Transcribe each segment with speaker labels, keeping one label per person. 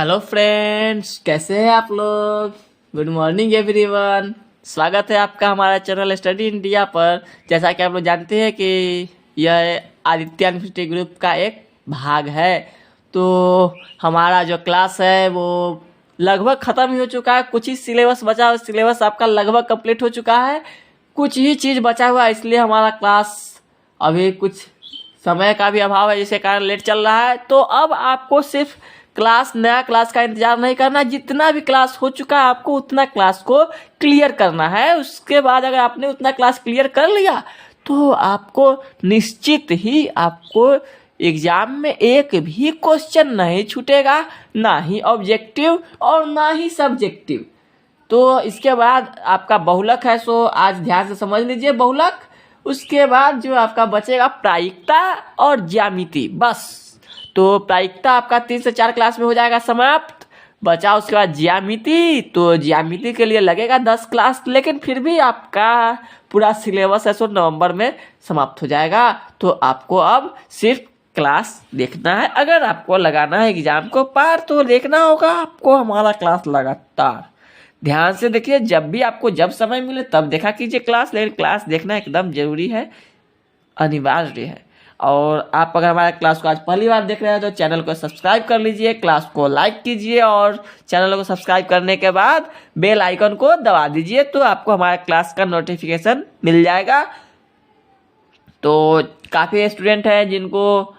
Speaker 1: Hello friends, कैसे हैं आप लोग। Good morning everyone. स्वागत है आपका हमारा चैनल स्टडी इंडिया पर। जैसा कि आप लोग जानते हैं कि यह आदित्य यूनिवर्सिटी ग्रुप का एक भाग है, तो हमारा जो क्लास है वो लगभग ख़त्म ही हो चुका है। कुछ ही सिलेबस बचा हुआ, सिलेबस आपका लगभग कंप्लीट हो चुका है, कुछ ही चीज़ बचा हुआ है। इसलिए हमारा क्लास अभी कुछ समय का भी अभाव है, जिसके कारण लेट चल रहा है। तो अब आपको सिर्फ नया क्लास का इंतजार नहीं करना। जितना भी क्लास हो चुका है आपको उतना क्लास को क्लियर करना है। उसके बाद अगर आपने उतना क्लास क्लियर कर लिया तो आपको निश्चित ही आपको एग्जाम में एक भी क्वेश्चन नहीं छूटेगा, ना ही ऑब्जेक्टिव और ना ही सब्जेक्टिव। तो इसके बाद आपका बहुलक है, सो आज ध्यान से समझ लीजिए बहुलक। उसके बाद जो आपका बचेगा प्रायिकता और ज्यामिति, बस। तो प्रायिकता आपका 3 से 4 क्लास में हो जाएगा समाप्त। बचा उसके बाद ज्यामिति, तो ज्यामिति के लिए लगेगा 10 क्लास, लेकिन फिर भी आपका पूरा सिलेबस है सो नवंबर में समाप्त हो जाएगा। तो आपको अब सिर्फ क्लास देखना है। अगर आपको लगाना है एग्जाम को पार तो देखना होगा आपको हमारा क्लास लगातार। ध्यान से देखिए, जब समय मिले तब देखा कीजिए क्लास, लेकिन क्लास देखना एकदम जरूरी है, अनिवार्य है। और आप अगर हमारे क्लास को आज पहली बार देख रहे हैं तो चैनल को सब्सक्राइब कर लीजिए, क्लास को लाइक कीजिए और चैनल को सब्सक्राइब करने के बाद बेल आइकन को दबा दीजिए, तो आपको हमारे क्लास का नोटिफिकेशन मिल जाएगा। तो काफ़ी स्टूडेंट हैं जिनको,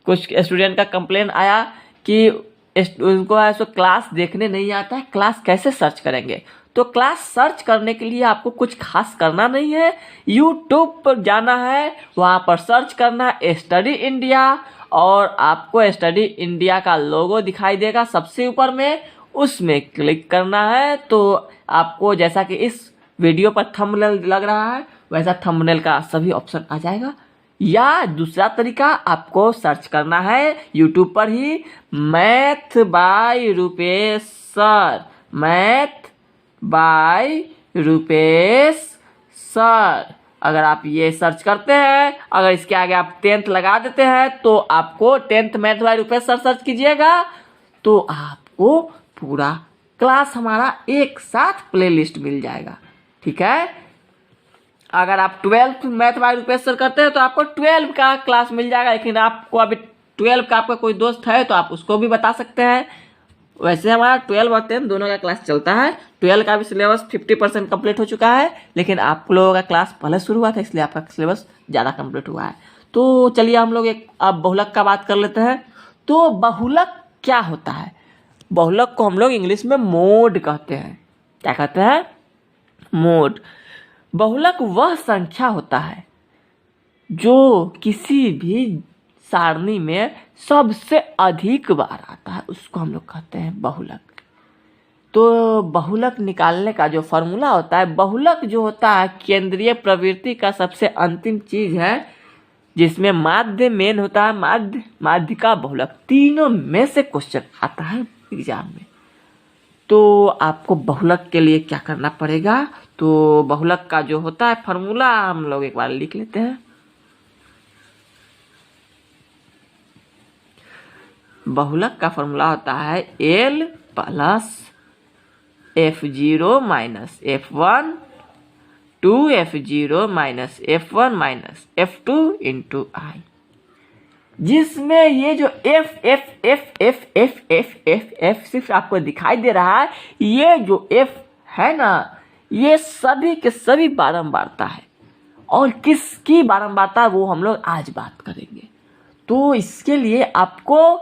Speaker 1: कुछ स्टूडेंट का कंप्लेन आया कि उनको ऐसा क्लास देखने नहीं आता है, क्लास कैसे सर्च करेंगे। तो क्लास सर्च करने के लिए आपको कुछ खास करना नहीं है, यूट्यूब पर जाना है, वहाँ पर सर्च करना है स्टडी इंडिया, और आपको स्टडी इंडिया का लोगो दिखाई देगा सबसे ऊपर में, उसमें क्लिक करना है। तो आपको जैसा कि इस वीडियो पर थंबनेल लग रहा है वैसा थंबनेल का सभी ऑप्शन आ जाएगा। या दूसरा तरीका, आपको सर्च करना है यूट्यूब पर ही math by Rupesh sir, math by Rupesh sir. अगर आप ये सर्च करते हैं, अगर इसके आगे आप 10th लगा देते हैं तो आपको 10th math by Rupesh sir search कीजिएगा तो आपको पूरा क्लास हमारा एक साथ प्लेलिस्ट मिल जाएगा, ठीक है। अगर आप 12th math by Rupesh sir करते हैं तो आपको 12 का क्लास मिल जाएगा, लेकिन आपको अभी 12 का आपका कोई दोस्त है तो आप उसको भी बता सकते हैं। वैसे हमारा 12 और 10 दोनों का क्लास चलता है। 12 का भी सिलेबस 50% कंप्लीट हो चुका है, लेकिन आप लोगों का क्लास पहले शुरू हुआ था इसलिए आपका सिलेबस ज़्यादा कंप्लीट हुआ है। तो चलिए हम लोग एक अब बहुलक का बात कर लेते हैं। तो बहुलक क्या होता है? बहुलक को हम लोग इंग्लिश में मोड कहते हैं। क्या कहते हैं? मोड। बहुलक वह संख्या होता है जो किसी भी सारणी में सबसे अधिक बार आता है, उसको हम लोग कहते हैं बहुलक। तो बहुलक निकालने का जो फॉर्मूला होता है, बहुलक जो होता है केंद्रीय प्रवृत्ति का सबसे अंतिम चीज है, जिसमें माध्य मेन होता है, माध्य का बहुलक, तीनों में से क्वेश्चन आता है एग्जाम में। तो आपको बहुलक के लिए क्या करना पड़ेगा? तो बहुलक का जो होता है फॉर्मूला हम लोग एक बार लिख लेते हैं। बहुलक का फॉर्मूला होता है L plus F0 minus F1 2F0 minus F1 minus F2 into I, जिसमें ये जो F F F F F F F F सिर्फ आपको दिखाई दे रहा है, ये जो F है ना, ये सभी के सभी बारंबारता है। और किसकी बारंबारता वो हम लोग आज बात करेंगे। तो इसके लिए आपको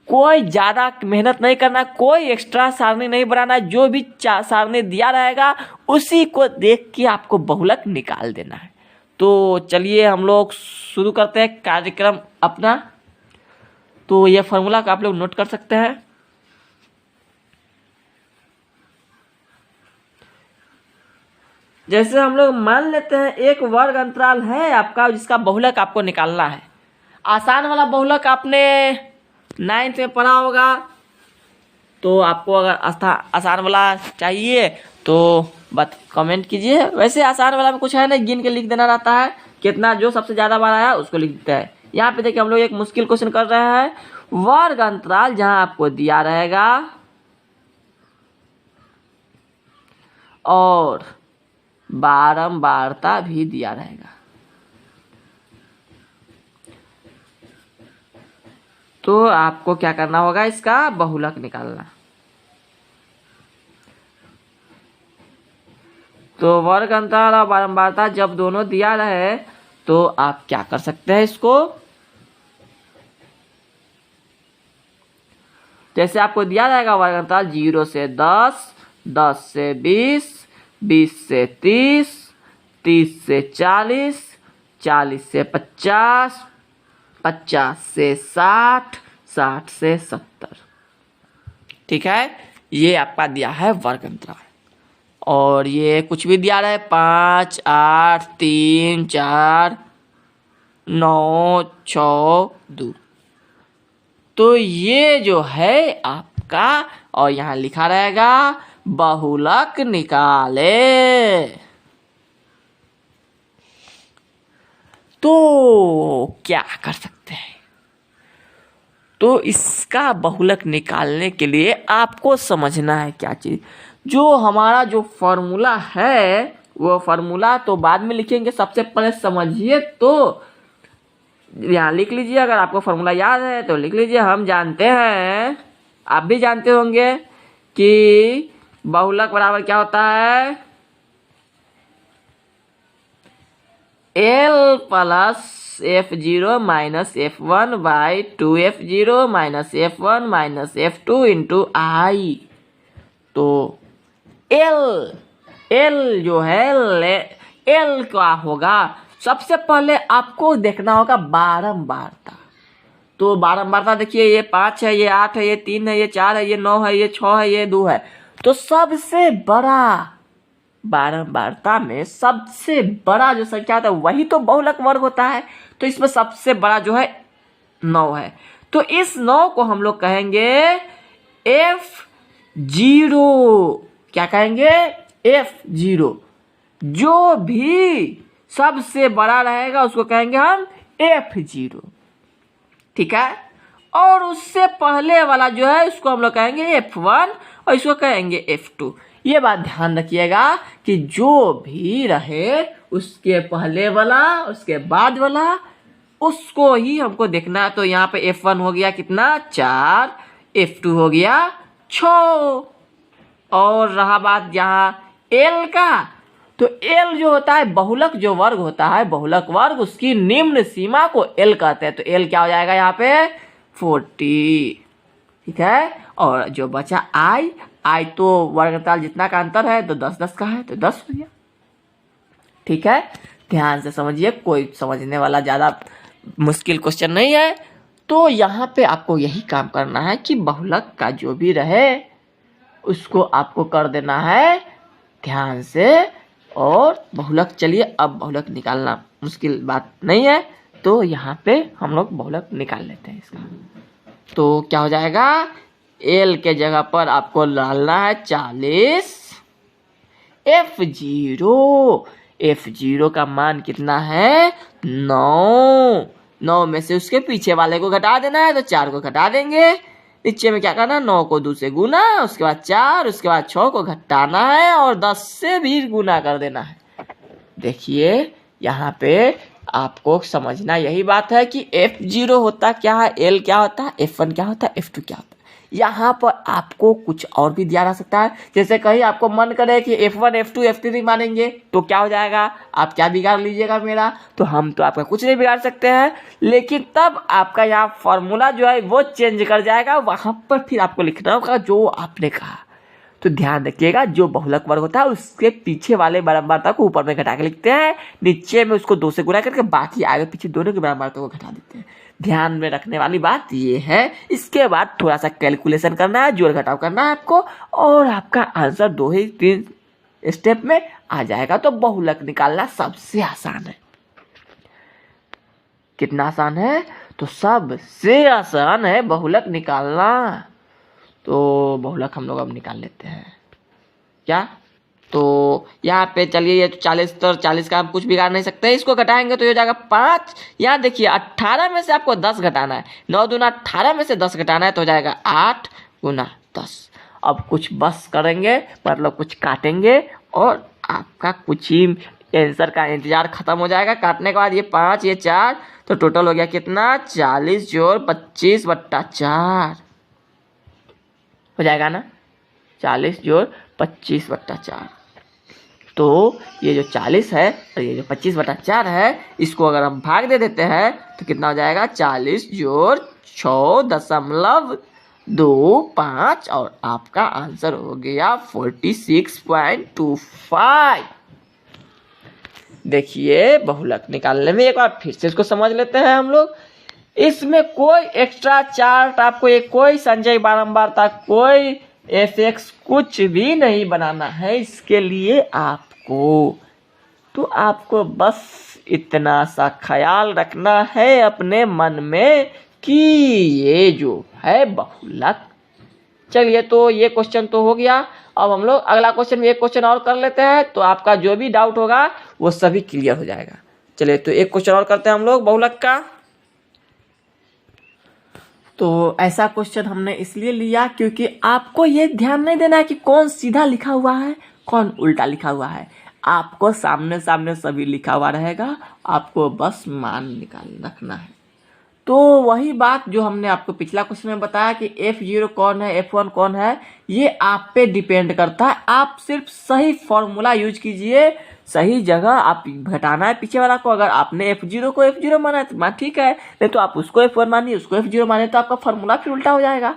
Speaker 1: कोई ज़्यादा मेहनत नहीं करना, कोई एक्स्ट्रा सारणी नहीं बनाना, जो भी सारणी दिया रहेगा उसी को देख के आपको बहुलक निकाल देना है। तो चलिए हम लोग शुरू करते हैं कार्यक्रम अपना। तो ये फॉर्मूला का आप लोग नोट कर सकते हैं। जैसे हम लोग मान लेते हैं एक वर्ग अंतराल है आपका, जिसका बहुलक आपको निकालना है। आसान वाला बहुलक आपने 9th में पढ़ा होगा, तो आपको अगर आसान वाला चाहिए तो बस कमेंट कीजिए। वैसे आसान वाला में कुछ है नहीं, गिन के लिख देना रहता है, कितना जो सबसे ज़्यादा बार आया उसको लिख देता है। यहाँ पे देखिए हम लोग एक मुश्किल क्वेश्चन कर रहे हैं, वर्ग अंतराल जहां आपको दिया रहेगा और बारंबारता भी दिया रहेगा। तो आपको क्या करना होगा, इसका बहुलक निकालना। तो वर्ग अंतराल और बारंबारता जब दोनों दिया रहे तो आप क्या कर सकते हैं, इसको जैसे आपको दिया रहेगा वर्ग अंतराल 0 से 10, 10 से 20, 20 से 30, 30 से 40, 40 से 50, 50 से 60, 60 से 70। ठीक है, ये आपका दिया है वर्ग अंतराल। और ये कुछ भी दिया रहा है 5, 8, 3, 4, 9, 6, 2। तो ये जो है आपका, और यहाँ लिखा रहेगा बहुलक निकाले। तो क्या कर सकते हैं, तो इसका बहुलक निकालने के लिए आपको समझना है क्या चीज, जो हमारा जो फॉर्मूला है वो फॉर्मूला तो बाद में लिखेंगे, सबसे पहले समझिए। तो यहाँ लिख लीजिए, अगर आपको फॉर्मूला याद है तो लिख लीजिए। हम जानते हैं, आप भी जानते होंगे कि बहुलक बराबर क्या होता है, L plus F0 minus F1 by 2F0 minus F1 minus F2 into I। तो L जो है L क्या होगा, सबसे पहले आपको देखना होगा बारंबारता। तो बारंबारता देखिए, ये 5 है, ये 8 है, ये 3 है, ये 4 है, ये 9 है, ये 6 है, ये 2 है। तो सबसे बड़ा बारंबारता में सबसे बड़ा जो संख्या होता है वही तो बहुलक वर्ग होता है। तो इसमें सबसे बड़ा जो है 9 है। तो इस 9 को हम लोग कहेंगे F0। क्या कहेंगे, F0। जो भी सबसे बड़ा रहेगा उसको कहेंगे हम F0। ठीक है, और उससे पहले वाला जो है उसको हम लोग कहेंगे F1 और इसको कहेंगे F2। ये बात ध्यान रखिएगा कि जो भी रहे उसके पहले वाला उसके बाद वाला उसको ही हमको देखना है। तो यहाँ पे F1 हो गया कितना, 4, F2 हो गया 6। और रहा बात यहाँ L का, तो L जो होता है बहुलक जो वर्ग होता है, बहुलक वर्ग उसकी निम्न सीमा को L कहते हैं। तो L क्या हो जाएगा यहाँ पे 40। ठीक है, और जो बचा I तो वर्ग अंतराल जितना का अंतर है तो 10 10 का है तो 10 हो गया। ठीक है, ध्यान से समझिए, कोई समझने वाला ज़्यादा मुश्किल क्वेश्चन नहीं है। तो यहाँ पे आपको यही काम करना है कि बहुलक का जो भी रहे उसको आपको कर देना है ध्यान से। और बहुलक, चलिए अब बहुलक निकालना मुश्किल बात नहीं है, तो यहाँ पे हम लोग बहुलक निकाल लेते हैं इसका। तो क्या हो जाएगा, L के जगह पर आपको डालना है 40, F0 का मान कितना है 9। 9 में से उसके पीछे वाले को घटा देना है, तो 4 को घटा देंगे। नीचे में क्या करना, 9 को 2 से गुना, उसके बाद 4, उसके बाद 6 को घटाना है और 10 से भी गुना कर देना है। देखिए यहाँ पे आपको समझना यही बात है कि F0 होता क्या है, L क्या होता है, F1 क्या होता है, F2 क्या होता है। यहाँ पर आपको कुछ और भी दिया जा सकता है। जैसे कहीं आपको मन करे कि F1 F2 F3 मानेंगे तो क्या हो जाएगा, आप क्या बिगाड़ लीजिएगा मेरा। तो हम तो आपका कुछ नहीं बिगाड़ सकते हैं, लेकिन तब आपका यहाँ फॉर्मूला जो है वो चेंज कर जाएगा। वहाँ पर फिर आपको लिखना होगा जो आपने कहा। तो ध्यान रखिएगा, जो बहुलक वर्ग होता है उसके पीछे वाले बारंबारता को ऊपर में घटा के लिखते हैं, नीचे में उसको 2 से गुणा करके बाकी आगे पीछे दोनों की बारंबारता को घटा देते हैं। ध्यान में रखने वाली बात ये है। इसके बाद थोड़ा सा कैलकुलेशन करना है, जोड़ घटाव करना है आपको, और आपका आंसर 2 ही 3 स्टेप में आ जाएगा। तो बहुलक निकालना सबसे आसान है। कितना आसान है, तो सबसे आसान है बहुलक निकालना। तो बहुलक हम लोग अब निकाल लेते हैं। क्या तो यहाँ पे चलिए ये 40, तो 40 का हम कुछ बिगाड़ नहीं सकते, इसको घटाएंगे तो ये हो जाएगा 5। यहाँ देखिए 18 में से आपको 10 घटाना है, 9 दूना 18 में से 10 घटाना है तो हो जाएगा 8 गुना 10। अब कुछ बस करेंगे, मतलब कुछ काटेंगे और आपका कुछ ही आंसर का इंतजार खत्म हो जाएगा। काटने के बाद ये 5 ये 4 तो टोटल हो गया कितना, 40 जोड़ 25/4 हो जाएगा ना, 40 जोड़ 25/4। तो ये जो 40 है और ये जो 25/4 है, इसको अगर हम भाग दे देते हैं तो कितना हो जाएगा, 40 जोड़ 6.25 और आपका आंसर हो गया 46.25। देखिए बहुलक निकालने में एक बार फिर से इसको समझ लेते हैं हम लोग। इसमें कोई एक्स्ट्रा चार्ट आपको, ये कोई संजय बारंबार तक कोई एफएक्स कुछ भी नहीं बनाना है इसके लिए आपको बस इतना सा ख्याल रखना है अपने मन में कि ये जो है बहुलक। चलिए तो ये क्वेश्चन तो हो गया। अब हम लोग अगला क्वेश्चन में एक क्वेश्चन और कर लेते हैं तो आपका जो भी डाउट होगा वो सभी क्लियर हो जाएगा। चलिए तो एक क्वेश्चन और करते हैं हम लोग बहुलक का। तो ऐसा क्वेश्चन हमने इसलिए लिया क्योंकि आपको ये ध्यान नहीं देना है कि कौन सीधा लिखा हुआ है कौन उल्टा लिखा हुआ है, आपको सामने सामने सभी लिखा हुआ रहेगा, आपको बस मान निकाल रखना है। तो वही बात जो हमने आपको पिछला क्वेश्चन में बताया कि F0 कौन है F1 कौन है, ये आप पे डिपेंड करता है। आप सिर्फ सही फॉर्मूला यूज कीजिए, सही जगह आप घटाना है पीछे वाला को। अगर आपने F0 को F0 माना है तो ठीक है, नहीं तो आप उसको F1 मानिए उसको F0 मानिए, तो आपका फॉर्मूला फिर उल्टा हो जाएगा।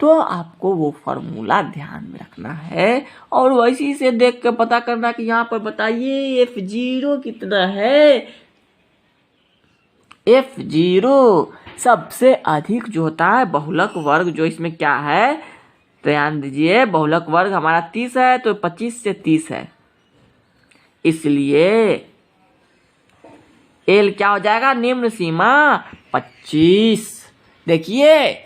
Speaker 1: तो आपको वो फॉर्मूला ध्यान में रखना है और वैसी से देख के पता करना कि यहाँ पर बताइए F0 कितना है। F0 सबसे अधिक जो होता है बहुलक वर्ग, जो इसमें क्या है ध्यान दीजिए, बहुलक वर्ग हमारा 30 है तो 25 से 30 है, इसलिए L क्या हो जाएगा, निम्न सीमा 25। देखिए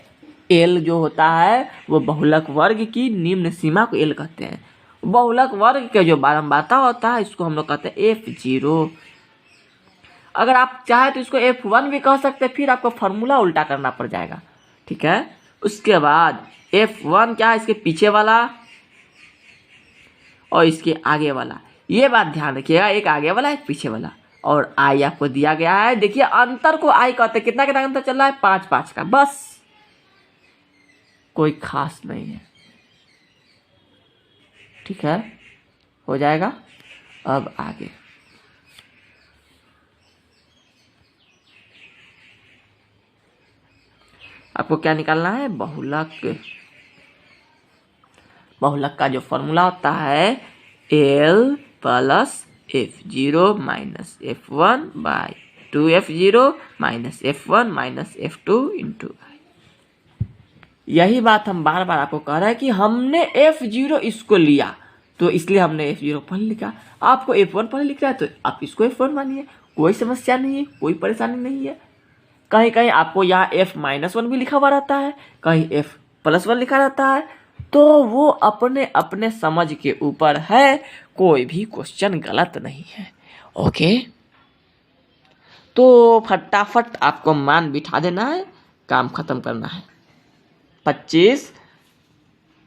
Speaker 1: L जो होता है वो बहुलक वर्ग की निम्न सीमा को L कहते हैं। बहुलक वर्ग के जो बारंबारता होता है इसको हम लोग कहते हैं F0। अगर आप चाहे तो इसको F1 भी कह सकते हैं, फिर आपको फॉर्मूला उल्टा करना पड़ जाएगा, ठीक है। उसके बाद F1 क्या है, इसके पीछे वाला और इसके आगे वाला, ये बात ध्यान रखिएगा, एक आगे वाला एक पीछे वाला। और I आपको दिया गया है, देखिए अंतर को I कहते हैं। कितना कितना अंतर चल रहा है, 5 का, बस कोई खास नहीं है, ठीक है, हो जाएगा। अब आगे आपको क्या निकालना है, बहुलक का जो फॉर्मूला होता है L plus F0 minus F1 by 2F0 minus F1 minus F2 into I। यही बात हम बार बार आपको कह रहे हैं कि हमने F0 इसको लिया तो इसलिए हमने F0 पहले लिखा। आपको F1 पहले लिख रहा है तो आप इसको F1 मानिए, कोई समस्या नहीं है, कोई परेशानी नहीं है। कहीं कहीं आपको यहाँ F-1 भी लिखा हुआ रहता है, कहीं F+1 लिखा रहता है, तो वो अपने अपने समझ के ऊपर है, कोई भी क्वेश्चन गलत नहीं है। ओके, तो फटाफट आपको मान बिठा देना है, काम खत्म करना है। 25,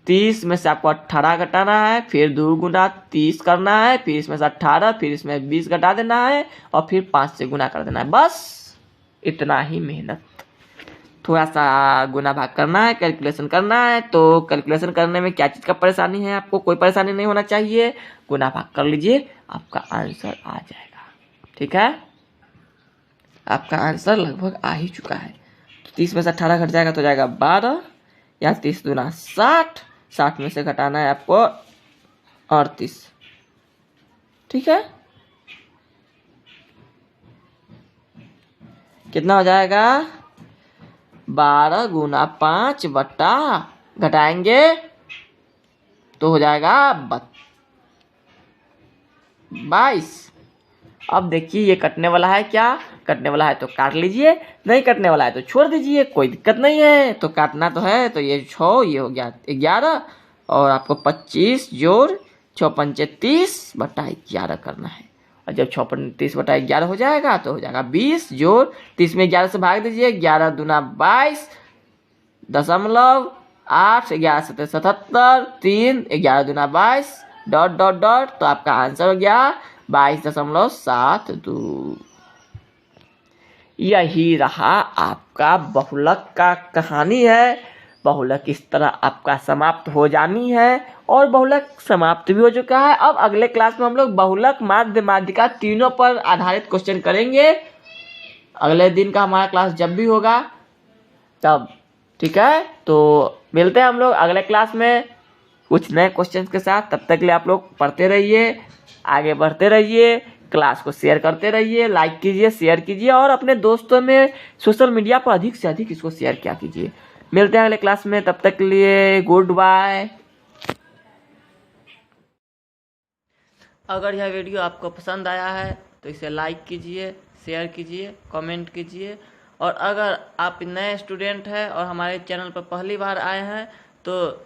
Speaker 1: 30 में से आपको 18 घटाना है, फिर 2 गुना 30 करना है, फिर इसमें से 18, फिर इसमें 20 घटा देना है और फिर 5 से गुना कर देना है, बस इतना ही मेहनत। थोड़ा सा गुना भाग करना है, कैलकुलेशन करना है। तो कैलकुलेशन करने में क्या चीज़ का परेशानी है, आपको कोई परेशानी नहीं होना चाहिए, गुना भाग कर लीजिए, आपका आंसर आ जाएगा, ठीक है। आपका आंसर लगभग आ ही चुका है। तो 30 में से 18 घट जाएगा तो जाएगा 12, या 30 दूना 60, 60 में से घटाना है आपको 38, ठीक है। कितना हो जाएगा, 12 गुना 5 बट्टा घटाएंगे तो हो जाएगा 22। अब देखिए ये कटने वाला है, क्या कटने वाला है तो काट लीजिए, नहीं कटने वाला है तो छोड़ दीजिए, कोई दिक्कत नहीं है। तो काटना तो है, तो ये 6, ये हो गया 11 और आपको 25 जोड़ 6 पंचे 30/11 करना है। और जब 6 पंचे 30/11 हो जाएगा तो हो जाएगा 20 जोड़ 30 में 11 से भाग दीजिए, 11 दूना 22.8, 11 सत्तर 77, 3, 11 दूना 22, डॉट डॉट डॉट, तो आपका आंसर हो गया 22.72। यही रहा आपका बहुलक का कहानी है। बहुलक इस तरह आपका समाप्त हो जानी है और बहुलक समाप्त भी हो चुका है। अब अगले क्लास में हम लोग बहुलक, माध्य, माध्यिका तीनों पर आधारित क्वेश्चन करेंगे। अगले दिन का हमारा क्लास जब भी होगा तब, ठीक है। तो मिलते हैं हम लोग अगले क्लास में कुछ नए क्वेश्चंस के साथ। तब तक के लिए आप लोग पढ़ते रहिए, आगे बढ़ते रहिए, क्लास को शेयर करते रहिए, लाइक कीजिए, शेयर कीजिए और अपने दोस्तों में सोशल मीडिया पर अधिक से अधिक इसको शेयर किया कीजिए। मिलते हैं अगले क्लास में, तब तक के लिए गुड बाय। अगर यह वीडियो आपको पसंद आया है तो इसे लाइक कीजिए, शेयर कीजिए, कमेंट कीजिए। और अगर आप नए स्टूडेंट हैं और हमारे चैनल पर पहली बार आए हैं तो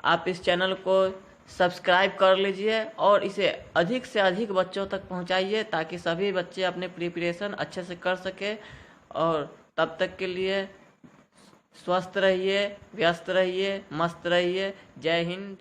Speaker 1: आप इस चैनल को सब्सक्राइब कर लीजिए और इसे अधिक से अधिक बच्चों तक पहुंचाइए ताकि सभी बच्चे अपने प्रिपरेशन अच्छे से कर सके। और तब तक के लिए स्वस्थ रहिए, व्यस्त रहिए, मस्त रहिए। जय हिंद।